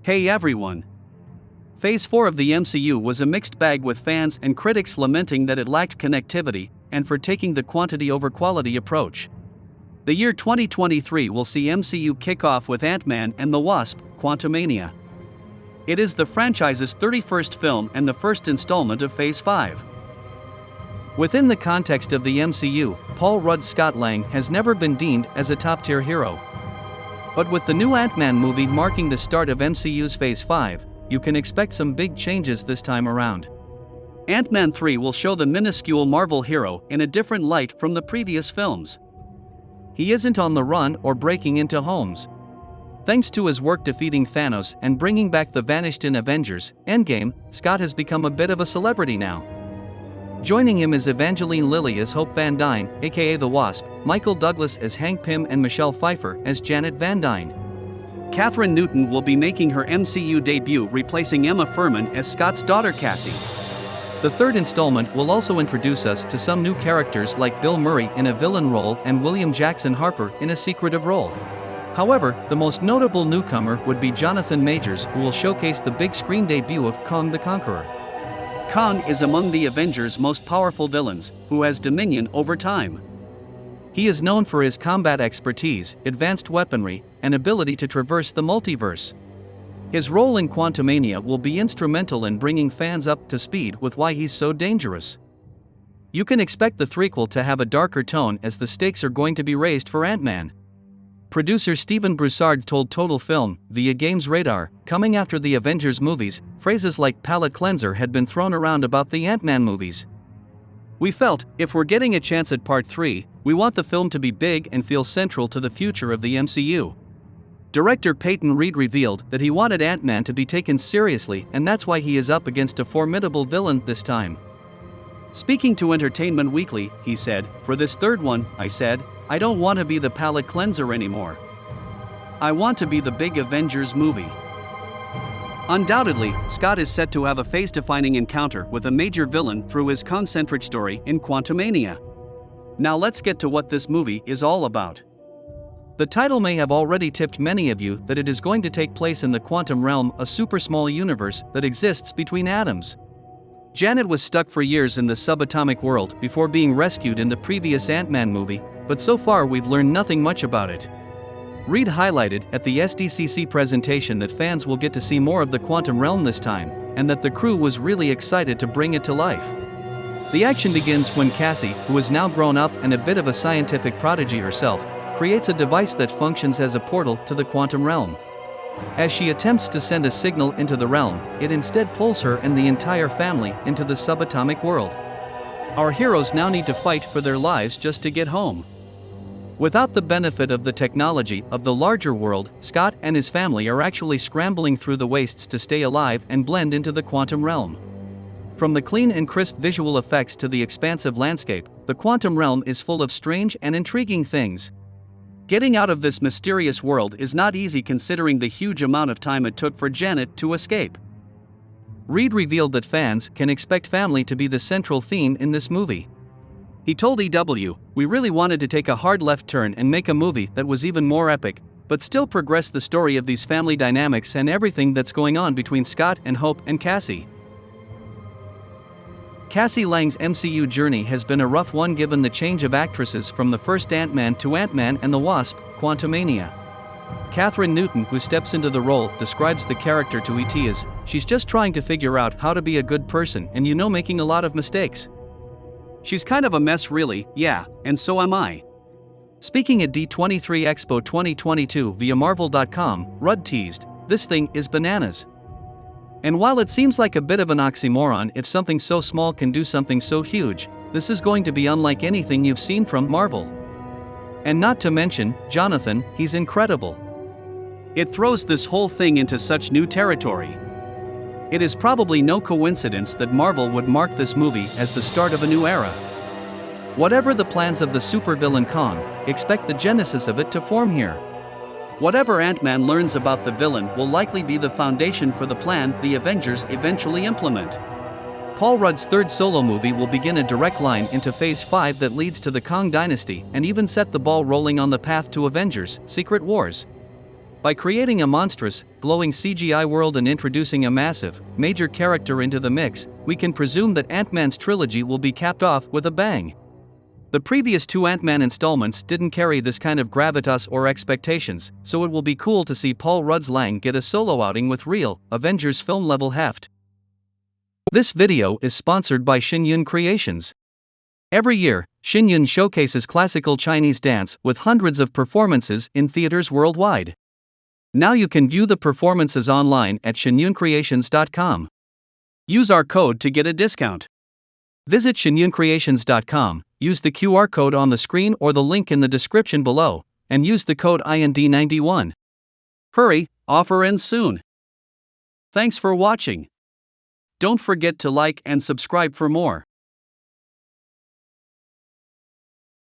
Hey everyone! Phase 4 of the MCU was a mixed bag, with fans and critics lamenting that it lacked connectivity and for taking the quantity over quality approach. The year 2023 will see MCU kick off with Ant-Man and the Wasp, Quantumania. It is the franchise's 31st film and the first installment of Phase 5. Within the context of the MCU, Paul Rudd's Scott Lang has never been deemed as a top-tier hero. But with the new Ant-Man movie marking the start of MCU's Phase 5, you can expect some big changes this time around. Ant-Man 3 will show the minuscule Marvel hero in a different light from the previous films. He isn't on the run or breaking into homes. Thanks to his work defeating Thanos and bringing back the vanished in Avengers Endgame, Scott has become a bit of a celebrity now. Joining him is Evangeline Lilly as Hope Van Dyne, aka The Wasp, Michael Douglas as Hank Pym, and Michelle Pfeiffer as Janet Van Dyne. Kathryn Newton will be making her MCU debut, replacing Emma Fuhrmann as Scott's daughter Cassie. The third installment will also introduce us to some new characters like Bill Murray in a villain role and William Jackson Harper in a secretive role. However, the most notable newcomer would be Jonathan Majors, who will showcase the big screen debut of Kong the Conqueror. Kong is among the Avengers' most powerful villains, who has dominion over time. He is known for his combat expertise, advanced weaponry, and ability to traverse the multiverse. His role in Quantumania will be instrumental in bringing fans up to speed with why he's so dangerous. You can expect the threequel to have a darker tone, as the stakes are going to be raised for Ant-Man. Producer Stephen Broussard told Total Film, via Games Radar, coming after the Avengers movies, phrases like palate cleanser had been thrown around about the Ant-Man movies. We felt, if we're getting a chance at Part 3, we want the film to be big and feel central to the future of the MCU. Director Peyton Reed revealed that he wanted Ant-Man to be taken seriously, and that's why he is up against a formidable villain this time. Speaking to Entertainment Weekly, he said, "For this third one, I said, I don't want to be the palate cleanser anymore. I want to be the big Avengers movie." Undoubtedly, Scott is set to have a phase-defining encounter with a major villain through his concentric story in Quantumania. Now let's get to what this movie is all about. The title may have already tipped many of you that it is going to take place in the quantum realm, a super small universe that exists between atoms. Janet was stuck for years in the subatomic world before being rescued in the previous Ant-Man movie, but so far we've learned nothing much about it. Reed highlighted at the SDCC presentation that fans will get to see more of the quantum realm this time, and that the crew was really excited to bring it to life. The action begins when Cassie, who is now grown up and a bit of a scientific prodigy herself, creates a device that functions as a portal to the quantum realm. As she attempts to send a signal into the realm, it instead pulls her and the entire family into the subatomic world. Our heroes now need to fight for their lives just to get home. Without the benefit of the technology of the larger world, Scott and his family are actually scrambling through the wastes to stay alive and blend into the quantum realm. From the clean and crisp visual effects to the expansive landscape, the quantum realm is full of strange and intriguing things. Getting out of this mysterious world is not easy, considering the huge amount of time it took for Janet to escape. Reed revealed that fans can expect family to be the central theme in this movie. He told EW, "We really wanted to take a hard left turn and make a movie that was even more epic, but still progress the story of these family dynamics and everything that's going on between Scott and Hope and Cassie." Cassie Lang's MCU journey has been a rough one, given the change of actresses from the first Ant-Man to Ant-Man and the Wasp, Quantumania. Kathryn Newton, who steps into the role, describes the character to ET as, "She's just trying to figure out how to be a good person and making a lot of mistakes. She's kind of a mess really, yeah, and so am I." Speaking at D23 Expo 2022 via Marvel.com, Rudd teased, "This thing is bananas." And while it seems like a bit of an oxymoron if something so small can do something so huge, this is going to be unlike anything you've seen from Marvel. And not to mention, Jonathan, he's incredible. It throws this whole thing into such new territory. It is probably no coincidence that Marvel would mark this movie as the start of a new era. Whatever the plans of the supervillain Kong, expect the genesis of it to form here. Whatever Ant-Man learns about the villain will likely be the foundation for the plan the Avengers eventually implement. Paul Rudd's third solo movie will begin a direct line into Phase 5 that leads to the Kong dynasty and even set the ball rolling on the path to Avengers: Secret Wars. By creating a monstrous, glowing CGI world and introducing a massive, major character into the mix, we can presume that Ant-Man's trilogy will be capped off with a bang. The previous 2 Ant-Man installments didn't carry this kind of gravitas or expectations, so it will be cool to see Paul Rudd's Lang get a solo outing with real, Avengers film-level heft. This video is sponsored by Xinyun Creations. Every year, Xinyun showcases classical Chinese dance with hundreds of performances in theaters worldwide. Now you can view the performances online at xinyuncreations.com. Use our code to get a discount. Visit xinyuncreations.com, use the QR code on the screen or the link in the description below, and use the code IND91. Hurry, offer ends soon. Thanks for watching. Don't forget to like and subscribe for more.